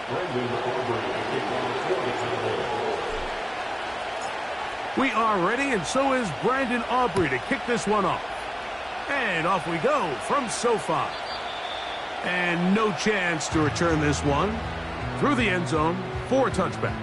We are ready, and so is Brandon Aubrey to kick this one off. And off we go from SoFi. And no chance to return this one through the end zone for a touchback.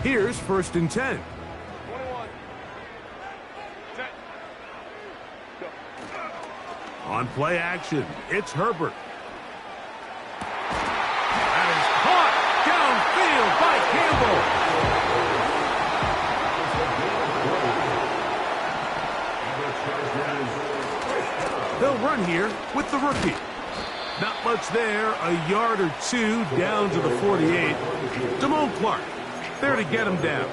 Here's 1st and 10. 21. 10. Go. On play action, it's Herbert. That is caught downfield by Campbell. They'll run here with the rookie. Not much there, a yard or two down to the 48. Damone Clark there to get him down.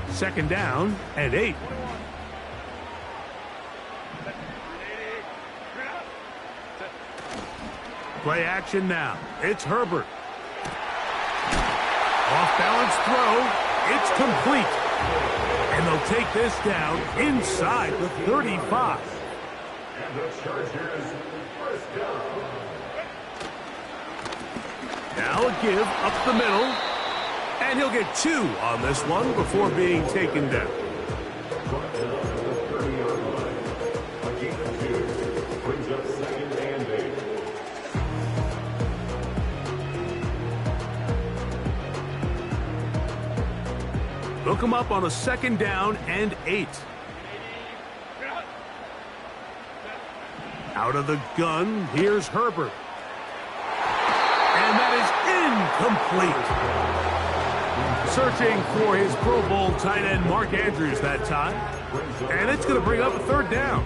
2nd down and 8. Play action now. It's Herbert. Off balance throw. It's complete. And they'll take this down inside the 35. And the Chargers first down. Now a give up the middle. And he'll get 2 on this one before being taken down. Brings up 2nd and 8. Look him up on a 2nd down and 8. Out of the gun, here's Herbert. And that is incomplete. Searching for his Pro Bowl tight end Mark Andrews that time. And it's going to bring up a 3rd down.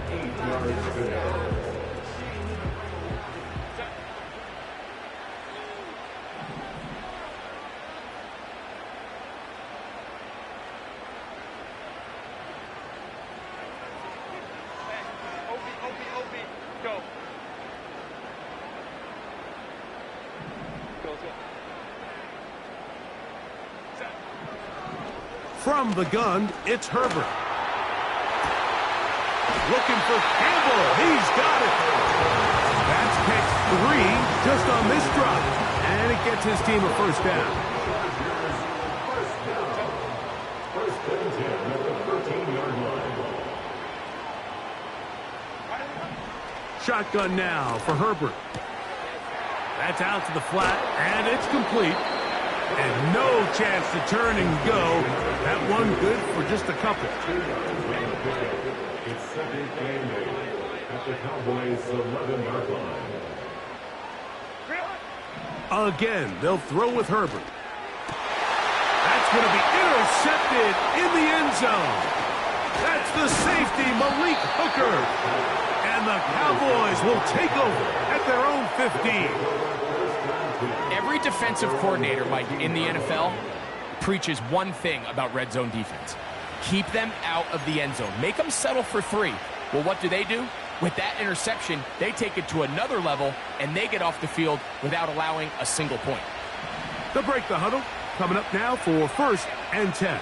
Go. From the gun, it's Herbert. Looking for Campbell. He's got it. That's pick 3 just on this drive. And it gets his team a 1st down. First and 10 at the 13-yard line. Shotgun now for Herbert. That's out to the flat, and it's complete. And no chance to turn and go. That one good for just a couple. It's 2nd and 8 at the Cowboys' 11-yard line. Again, they'll throw with Herbert. That's going to be intercepted in the end zone. That's the safety, Malik Hooker. And the Cowboys will take over at their own 15. Every defensive coordinator, Mike, in the NFL preaches one thing about red zone defense. Keep them out of the end zone. Make them settle for 3. Well, what do? With that interception, they take it to another level, and they get off the field without allowing a single point. They'll break the huddle. Coming up now for 1st and 10.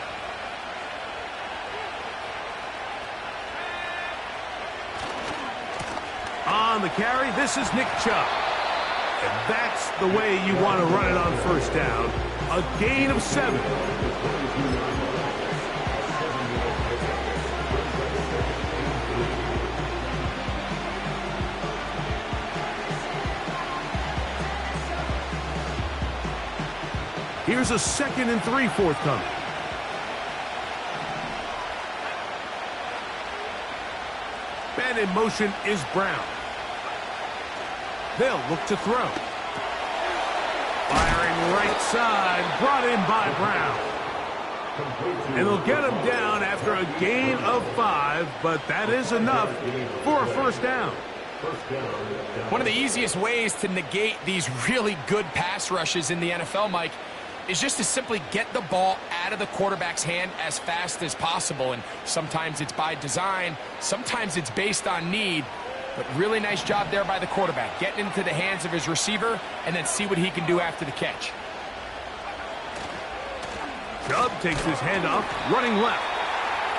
On the carry, this is Nick Chubb. And that's the way you want to run it on 1st down. A gain of 7. Here's a 2nd and 3 forthcoming. Man in motion is Brown. They'll look to throw. Firing right side, brought in by Brown. And they'll get him down after a gain of 5, but that is enough for a first down. One of the easiest ways to negate these really good pass rushes in the NFL, Mike, is just to simply get the ball out of the quarterback's hand as fast as possible. And sometimes it's by design, sometimes it's based on need. But really nice job there by the quarterback, getting into the hands of his receiver and then see what he can do after the catch. Chubb takes his handoff, running left.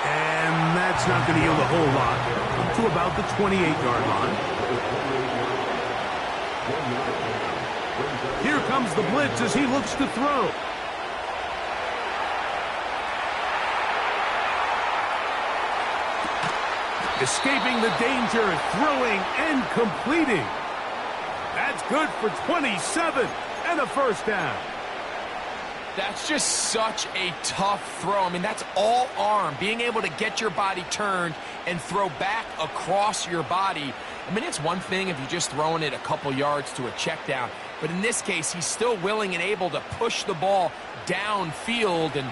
And that's not going to yield a whole lot, to about the 28-yard line. Here comes the blitz as he looks to throw. Escaping the danger, throwing and completing. That's good for 27 and a first down. That's just such a tough throw. I mean, that's all arm. Being able to get your body turned and throw back across your body. I mean, it's one thing if you're just throwing it a couple yards to a check down. But in this case, he's still willing and able to push the ball downfield. And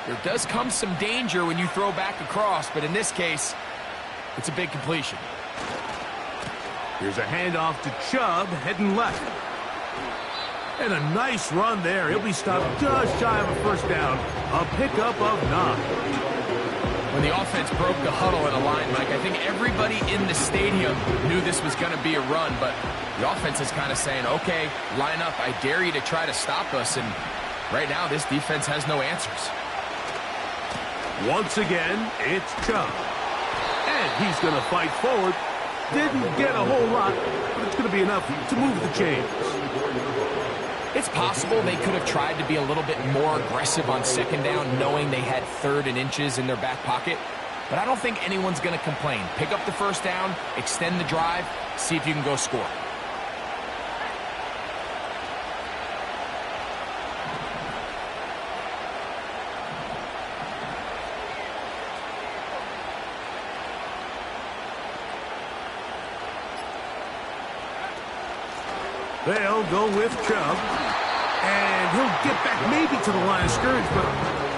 there does come some danger when you throw back across. But in this case, it's a big completion. Here's a handoff to Chubb, heading left. And a nice run there. He'll be stopped just shy of a first down. A pickup of 9. When the offense broke the huddle in a line, Mike, I think everybody in the stadium knew this was going to be a run, but the offense is kind of saying, okay, line up. I dare you to try to stop us. And right now, this defense has no answers. Once again, it's Chubb. And he's going to fight forward. Didn't get a whole lot, but it's going to be enough to move the chains. It's possible they could have tried to be a little bit more aggressive on second down, knowing they had 3rd and inches in their back pocket. But I don't think anyone's going to complain. Pick up the first down, extend the drive, see if you can go score. They'll go with Chubb. And he'll get back maybe to the line of scrimmage, but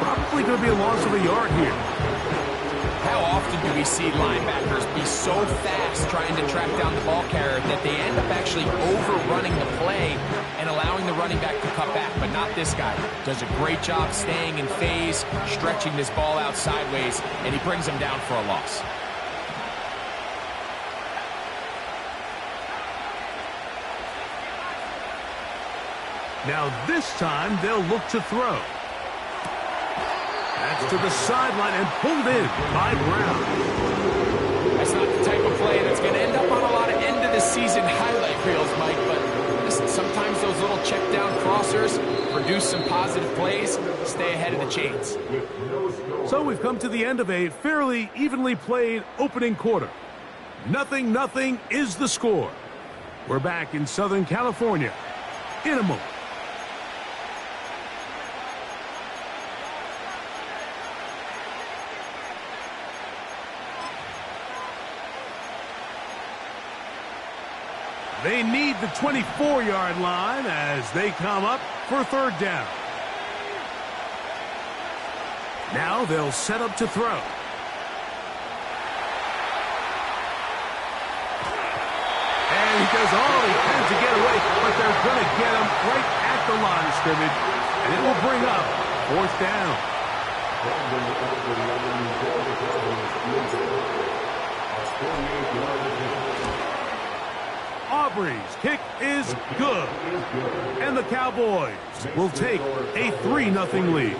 probably going to be a loss of a yard here. How often do we see linebackers be so fast trying to track down the ball carrier that they end up actually overrunning the play and allowing the running back to cut back? But not this guy. Does a great job staying in phase, stretching this ball out sideways, and he brings him down for a loss. Now this time they'll look to throw. That's to the sideline and pulled in by Brown. That's not the type of play that's going to end up on a lot of end-of-the-season highlight reels, Mike. But listen, sometimes those little check-down crossers produce some positive plays. Stay ahead of the chains. So we've come to the end of a fairly evenly played opening quarter. 0-0 is the score. We're back in Southern California in a moment. They need the 24-yard line as they come up for 3rd down. Now they'll set up to throw. And he does all he can to get away, but they're going to get him right at the line of scrimmage, and it will bring up 4th down. Aubrey's kick is good. And the Cowboys will take a 3-0 lead.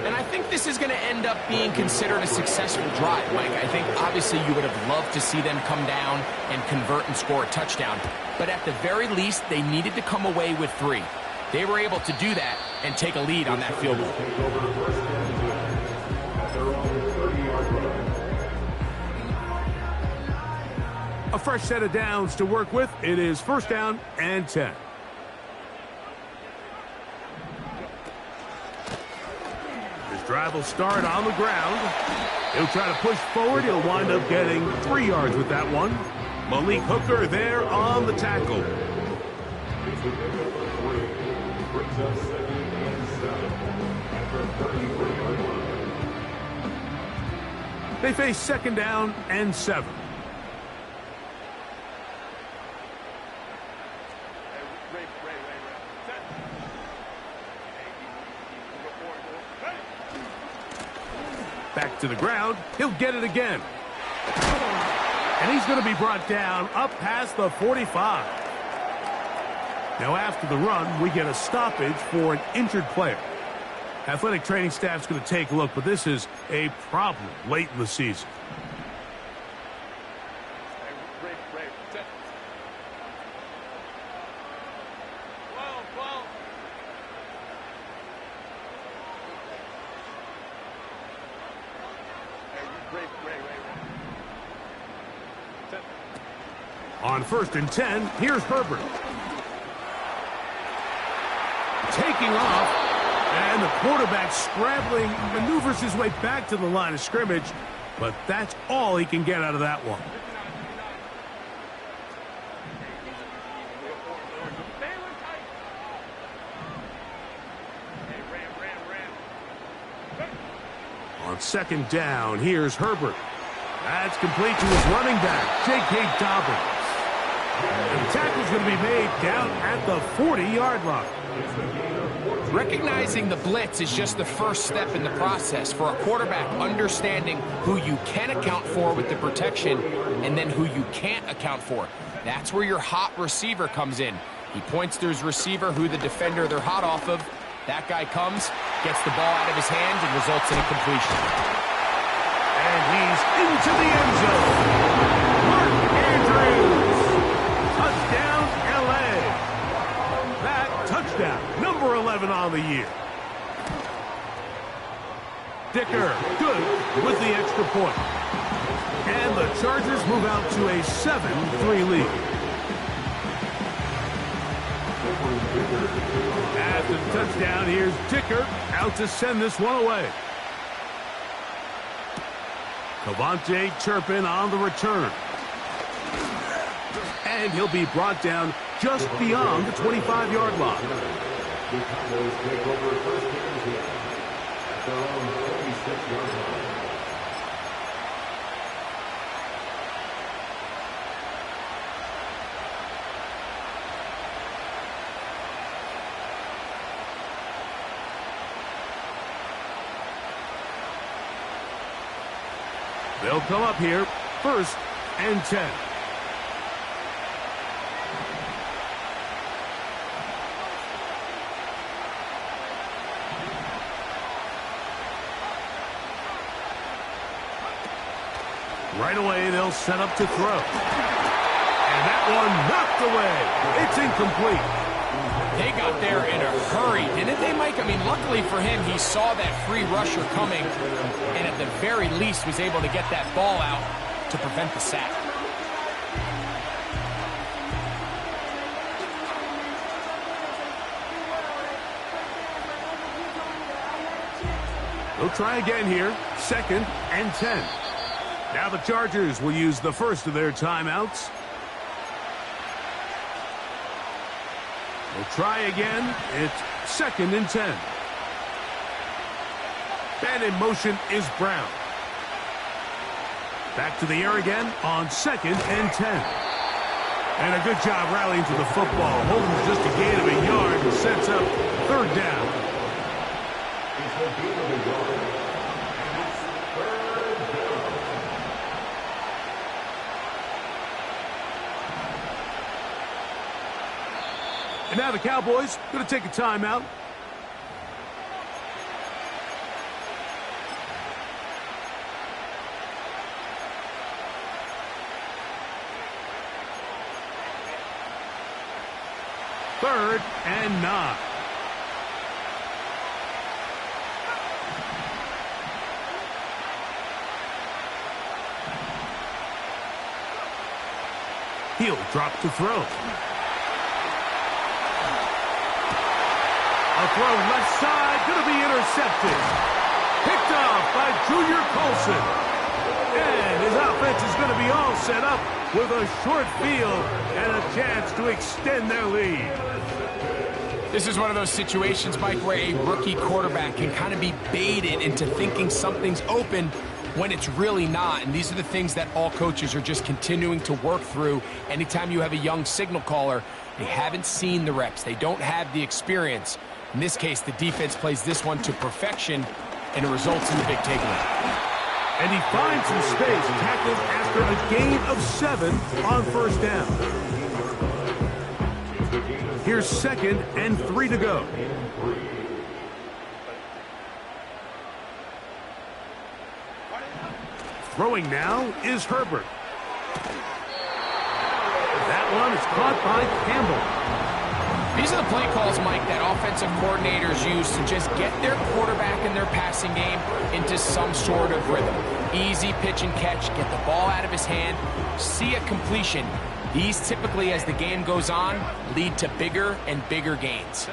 And I think this is going to end up being considered a successful drive, Mike. I think obviously you would have loved to see them come down and convert and score a touchdown. But at the very least, they needed to come away with 3. They were able to do that and take a lead on that field goal. A fresh set of downs to work with. It is 1st down and 10. drive will start on the ground. He'll try to push forward. He'll wind up getting 3 yards with that one. Malik Hooker there on the tackle. It's the pick up for 3. Brings up 2nd and 7 at the 33-yard line. They face 2nd down and 7. Back to the ground. He'll get it again. And he's going to be brought down up past the 45. Now after the run, we get a stoppage for an injured player. Athletic training staff's going to take a look, but this is a problem late in the season. On 1st and 10, here's Herbert. Taking off, and the quarterback scrambling, maneuvers his way back to the line of scrimmage, but that's all he can get out of that one. On 2nd down, here's Herbert. That's complete to his running back, J.K. Dobbins. And the tackle's going to be made down at the 40-yard line. Recognizing the blitz is just the first step in the process for a quarterback, understanding who you can account for with the protection and then who you can't account for. That's where your hot receiver comes in. He points to his receiver, who the defender they're hot off of. That guy comes, gets the ball out of his hands, and results in a completion. And he's into the end zone. Mark Andrews. Touchdown, L.A. That touchdown, number 11 on the year. Dicker, good with the extra point. And the Chargers move out to a 7-3 lead. After the touchdown, here's Dicker out to send this one away. Cavante Turpin on the return. And he'll be brought down just beyond the 25-yard line. The Cowboys take over 1st and 10 at their own 36-yard line. They'll come up here, 1st and 10. Right away, they'll set up to throw. And that one knocked away. It's incomplete. They got there in a hurry, didn't they, Mike? I mean, luckily for him, he saw that free rusher coming, and at the very least was able to get that ball out to prevent the sack. They'll try again here, 2nd and 10. Now the Chargers will use the first of their timeouts. They'll try again. It's 2nd and 10. And in motion is Brown. Back to the air again on 2nd and 10. And a good job rallying to the football. Holding just a gain of a yard and sets up 3rd down. And now the Cowboys going to take a timeout. Third and 9. He'll drop to throw. A throw left side, going to be intercepted. by Junior Colson. And his offense is going to be all set up with a short field and a chance to extend their lead. This is one of those situations, Mike, where a rookie quarterback can kind of be baited into thinking something's open when it's really not. And these are the things that all coaches are just continuing to work through. Anytime you have a young signal caller, they haven't seen the reps. They don't have the experience. In this case, the defense plays this one to perfection, and it results in the big takeaway. And he finds some space, tackled after a gain of 7 on first down. Here's 2nd and 3 to go. Throwing now is Herbert. That one is caught by Campbell. These are the play calls, Mike, that offensive coordinators use to just get their quarterback and their passing game into some sort of rhythm. Easy pitch and catch, get the ball out of his hand, see a completion. These typically, as the game goes on, lead to bigger and bigger gains.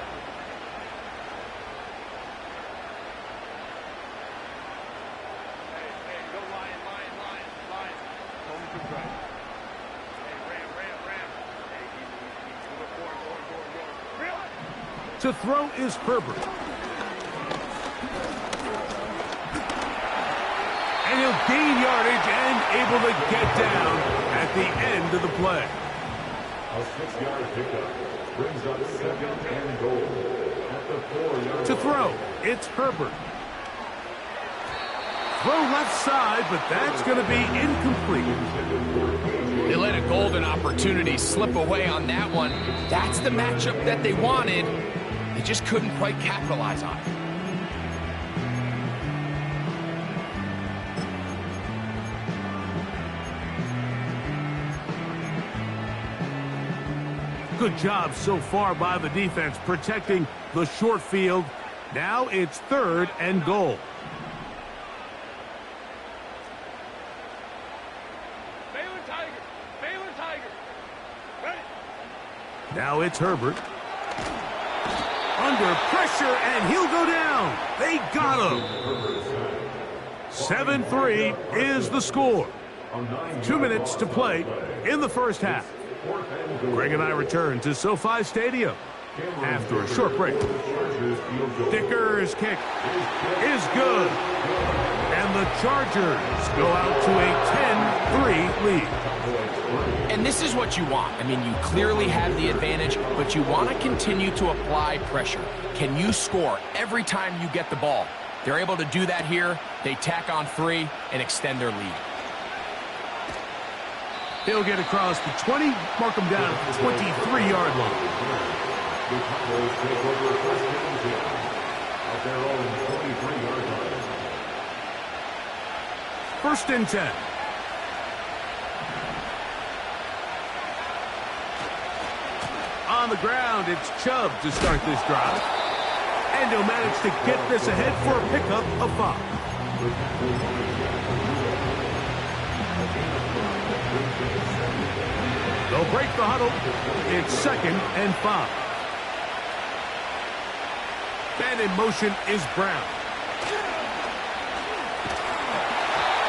To throw is Herbert. And he'll gain yardage and able to get down at the end of the play. A 6-yard pickup brings up 2nd and goal at the 4-yard. To throw, it's Herbert. Throw left side, but that's going to be incomplete. They let a golden opportunity slip away on that one. That's the matchup that they wanted. They just couldn't quite capitalize on it. Good job so far by the defense protecting the short field. Now it's 3rd and goal. Baylor Tiger. Ready. Now it's Herbert. Under pressure, and he'll go down. They got him. 7-3 is the score. 2 minutes to play in the first half. Greg and I return to SoFi Stadium after a short break. Dicker's kick is good. And the Chargers go out to a 10-3 lead. And this is what you want. I mean, you clearly have the advantage, but you want to continue to apply pressure. Can you score every time you get the ball? They're able to do that here. They tack on 3 and extend their lead. They'll get across the 20, mark them down at the 23-yard line. The Cowboys take over first and 10 at their own 23-yard line. 1st and 10. On the ground, it's Chubb to start this drive. And he'll manage to get this ahead for a pickup of 5. They'll break the huddle. It's 2nd and 5. And in motion is Brown.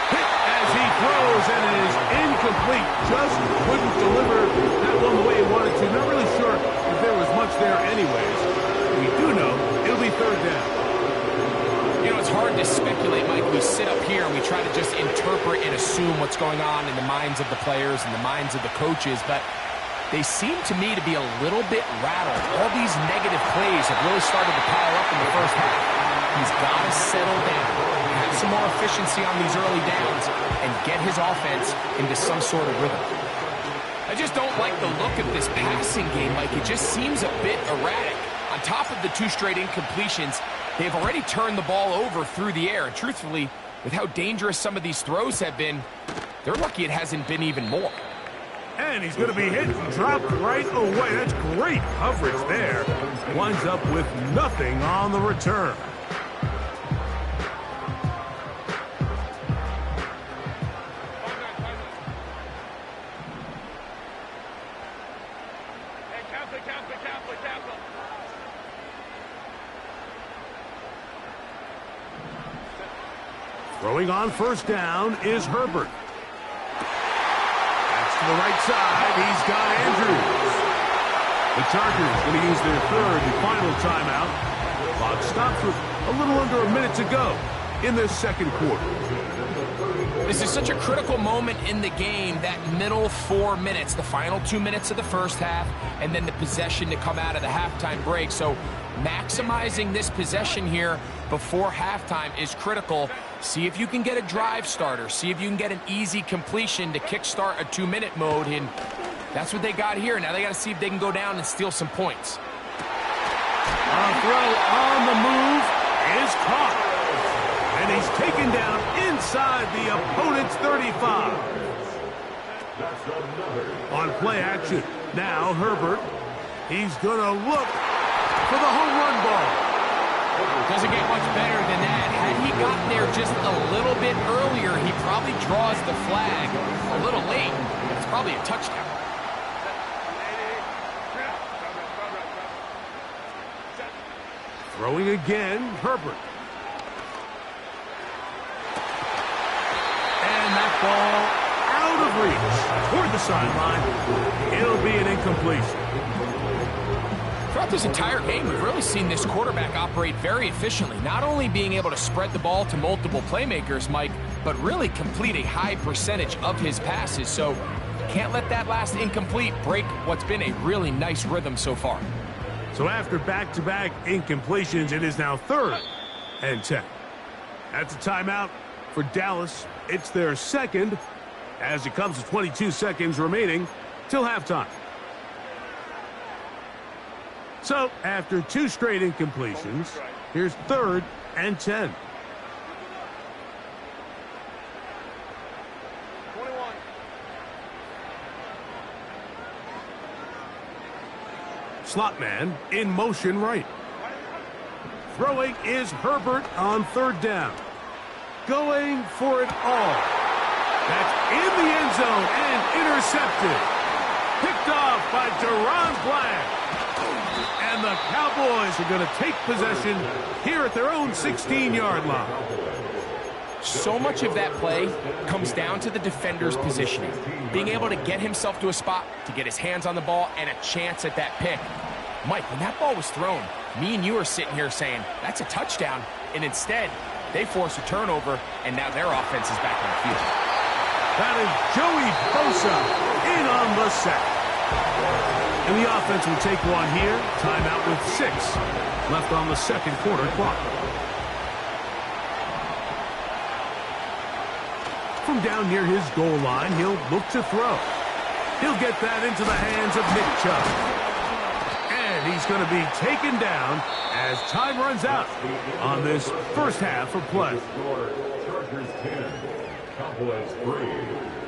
Hit as he throws, and it is incomplete. Just couldn't deliver that one the way he wanted to. Not really sure if there was much there anyways. We do know it'll be 3rd down. You know, it's hard to speculate, Mike. We sit up here and we try to just interpret and assume what's going on in the minds of the players and the minds of the coaches, but they seem to me to be a little bit rattled. All these negative plays have really started to pile up in the first half. He's got to settle down, have some more efficiency on these early downs, and get his offense into some sort of rhythm. I just don't like the look of this passing game, Mike. It just seems a bit erratic. On top of the 2 straight incompletions, they've already turned the ball over through the air. And truthfully, with how dangerous some of these throws have been, they're lucky it hasn't been even more. And he's going to be hit and dropped right away. That's great coverage there. Winds up with nothing on the return. Capital. 4 Throwing on first down is Herbert. That's to the right side. He's got Andrews. The Chargers going to use their third and final timeout. Clock stops with a little under a minute to go in the second quarter. This is such a critical moment in the game, that middle 4 minutes, the final 2 minutes of the first half, and then the possession to come out of the halftime break. So maximizing this possession here before halftime is critical. See if you can get a drive starter. See if you can get an easy completion to kickstart a 2-minute mode, and that's what they got here. Now they got to see if they can go down and steal some points. A throw on the move is caught. And he's taken down inside the opponent's 35. On play action, now Herbert. He's going to look for the home run ball. Doesn't get much better than that. Had he gotten there just a little bit earlier, he probably draws the flag a little late. It's probably a touchdown. Throwing again, Herbert. And that ball out of reach toward the sideline. It'll be an incompletion. Throughout this entire game, we've really seen this quarterback operate very efficiently, not only being able to spread the ball to multiple playmakers, Mike, but really complete a high percentage of his passes. So can't let that last incomplete break what's been a really nice rhythm so far. So after back-to-back incompletions, it is now 3rd and 10. That's a timeout for Dallas. It's their second as it comes to 22 seconds remaining till halftime. So after 2 straight incompletions, here's 3rd and 10. 21. Slot man in motion right. Throwing is Herbert on 3rd down. Going for it all. That's in the end zone and intercepted. Picked off by Deron Bland. And the Cowboys are going to take possession here at their own 16-yard line. So much of that play comes down to the defender's positioning, being able to get himself to a spot, to get his hands on the ball, and a chance at that pick. Mike, when that ball was thrown, me and you are sitting here saying, that's a touchdown, and instead, they force a turnover, and now their offense is back on the field. That is Joey Bosa in on the sack. And the offense will take one here. Timeout with 6 left on the second quarter clock. From down near his goal line, he'll look to throw. He'll get that into the hands of Nick Chubb. And he's going to be taken down as time runs out on this first half of play. Chargers 10, Cowboys 3.